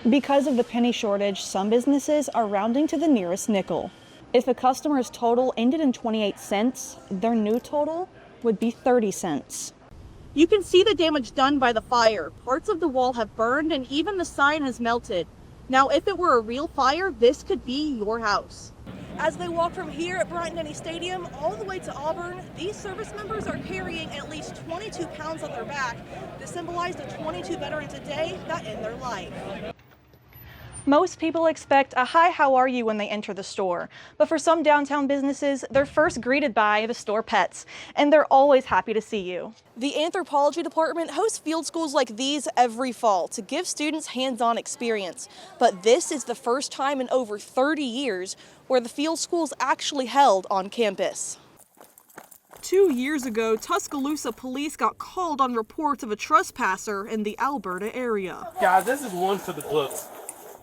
Because of the penny shortage, some businesses are rounding to the nearest nickel. If a customer's total ended in 28 cents, their new total would be 30 cents. You can see the damage done by the fire. Parts of the wall have burned and even the sign has melted. Now, if it were a real fire, this could be your house. As they walk from here at Bryant-Denny Stadium all the way to Auburn, these service members are carrying at least 22 pounds on their back to symbolize the 22 veterans a day that end their life. Most people expect a "hi, how are you" when they enter the store, but for some downtown businesses, they're first greeted by the store pets, and they're always happy to see you. The anthropology department hosts field schools like these every fall to give students hands-on experience, but this is the first time in over 30 years where the field school's actually held on campus. 2 years ago, Tuscaloosa police got called on reports of a trespasser in the Alberta area. Guys, this is one for the books.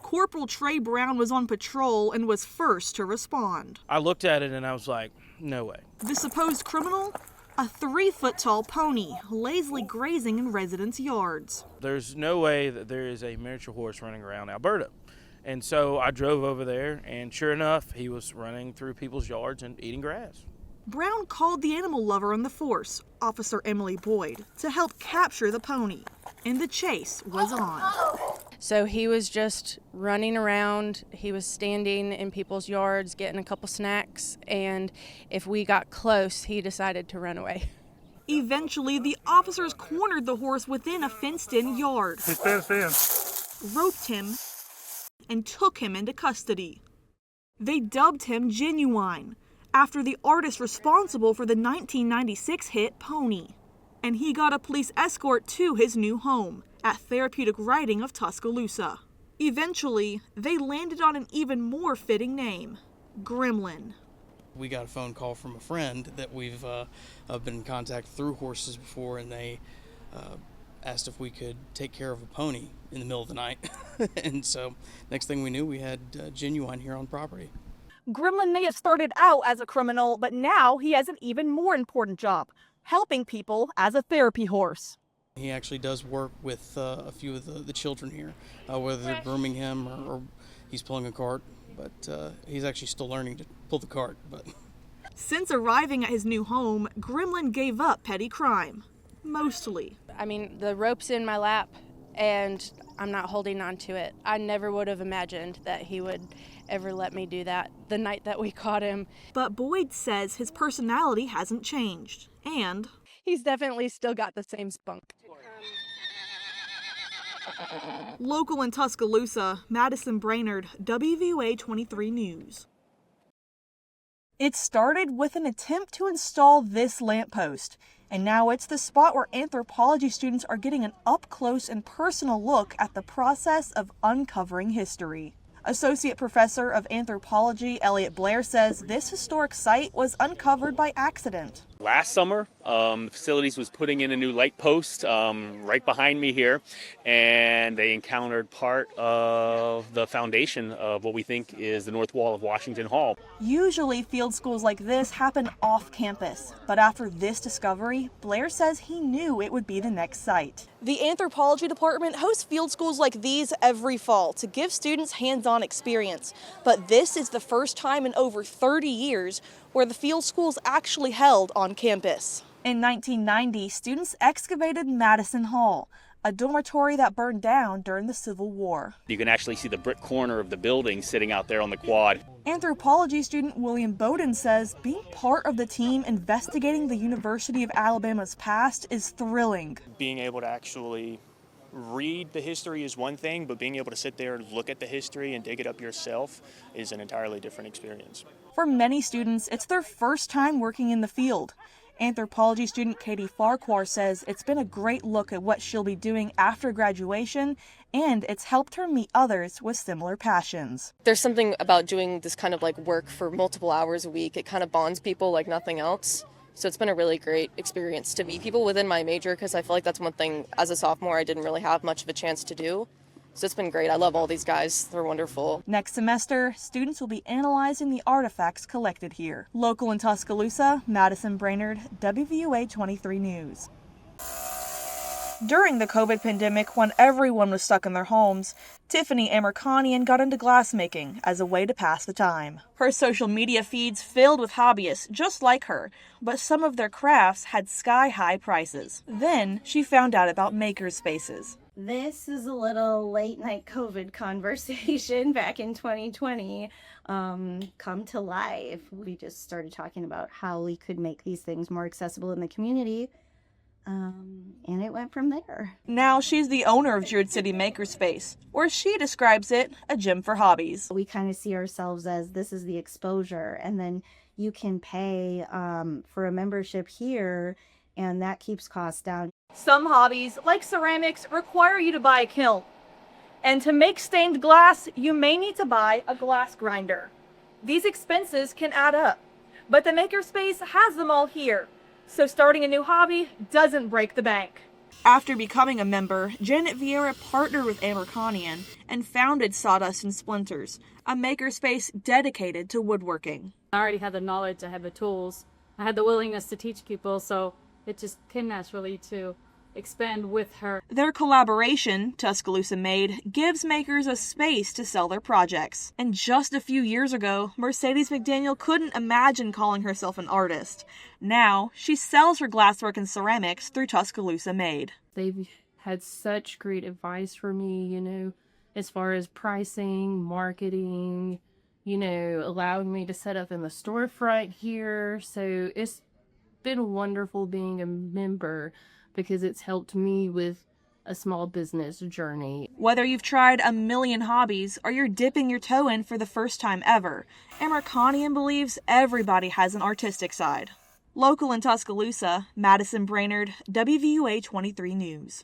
Corporal Trey Brown was on patrol and was first to respond. I looked at it and I was like, no way. The supposed criminal? A 3-foot-tall pony, lazily grazing in residents' yards. There's no way that there is a miniature horse running around Alberta. And so I drove over there, and sure enough, he was running through people's yards and eating grass. Brown called the animal lover on the force, Officer Emily Boyd, to help capture the pony. And the chase was on. So he was just running around. He was standing in people's yards, getting a couple snacks, and if we got close, he decided to run away. Eventually, the officers cornered the horse within a fenced-in yard, roped him, and took him into custody. They dubbed him Genuine, after the artist responsible for the 1996 hit Pony. And he got a police escort to his new home at Therapeutic Riding of Tuscaloosa. Eventually, they landed on an even more fitting name, Gremlin. We got a phone call from a friend that we've been in contact through horses before, and they asked if we could take care of a pony in the middle of the night. And so next thing we knew, we had Genuine here on property. Gremlin may have started out as a criminal, but now he has an even more important job, helping people as a therapy horse. He actually does work with a few of the children here, whether they're grooming him or he's pulling a cart, but he's actually still learning to pull the cart. But since arriving at his new home, Gremlin gave up petty crime, mostly. I mean, the rope's in my lap, and I'm not holding on to it. I never would have imagined that he would ever let me do that the night that we caught him. But Boyd says his personality hasn't changed, and he's definitely still got the same spunk. Local in Tuscaloosa, Madison Brainerd, WVUA 23 News. It started with an attempt to install this lamppost, and now it's the spot where anthropology students are getting an up-close and personal look at the process of uncovering history. Associate Professor of Anthropology Elliot Blair says this historic site was uncovered by accident. Last summer, the facilities was putting in a new light post right behind me here, and they encountered part of the foundation of what we think is the north wall of Washington Hall. Usually field schools like this happen off campus, but after this discovery, Blair says he knew it would be the next site. The anthropology department hosts field schools like these every fall to give students hands-on experience, but this is the first time in over 30 years where the field school's actually held on campus. In 1990, students excavated Madison Hall, a dormitory that burned down during the Civil War. You can actually see the brick corner of the building sitting out there on the quad. Anthropology student William Bowden says being part of the team investigating the University of Alabama's past is thrilling. Being able to actually read the history is one thing, but being able to sit there and look at the history and dig it up yourself is an entirely different experience. For many students, it's their first time working in the field. Anthropology student Katie Farquhar says it's been a great look at what she'll be doing after graduation, and it's helped her meet others with similar passions. There's something about doing this kind of like work for multiple hours a week. It kind of bonds people like nothing else. So it's been a really great experience to meet people within my major, because I feel like that's one thing as a sophomore I didn't really have much of a chance to do. So it's been great. I love all these guys. They're wonderful. Next semester, students will be analyzing the artifacts collected here. Local in Tuscaloosa, Madison Brainerd, WVUA 23 News. During the COVID pandemic, when everyone was stuck in their homes, Tiffany Amerkanian got into glassmaking as a way to pass the time. Her social media feeds filled with hobbyists just like her, but some of their crafts had sky-high prices. Then she found out about maker spaces. This is a little late night COVID conversation back in 2020 come to life. We just started talking about how we could make these things more accessible in the community. And it went from there. Now she's the owner of Druid City Makerspace, or she describes it, a gym for hobbies. We kind of see ourselves as this is the exposure, and then you can pay for a membership here, and that keeps costs down. Some hobbies, like ceramics, require you to buy a kiln. And to make stained glass, you may need to buy a glass grinder. These expenses can add up, but the Makerspace has them all here. So starting a new hobby doesn't break the bank. After becoming a member, Janet Vieira partnered with Amerkanian and founded Sawdust and Splinters, a makerspace dedicated to woodworking. I already had the knowledge, I had the tools, I had the willingness to teach people, so it just came naturally to expand with her. Their collaboration, Tuscaloosa Made, gives makers a space to sell their projects. And just a few years ago, Mercedes McDaniel couldn't imagine calling herself an artist. Now, she sells her glasswork and ceramics through Tuscaloosa Made. They've had such great advice for me, as far as pricing, marketing, allowing me to set up in the storefront here. So it's been wonderful being a member, because it's helped me with a small business journey. Whether you've tried a million hobbies or you're dipping your toe in for the first time ever, Amerkanian believes everybody has an artistic side. Local in Tuscaloosa, Madison Brainerd, WVUA 23 News.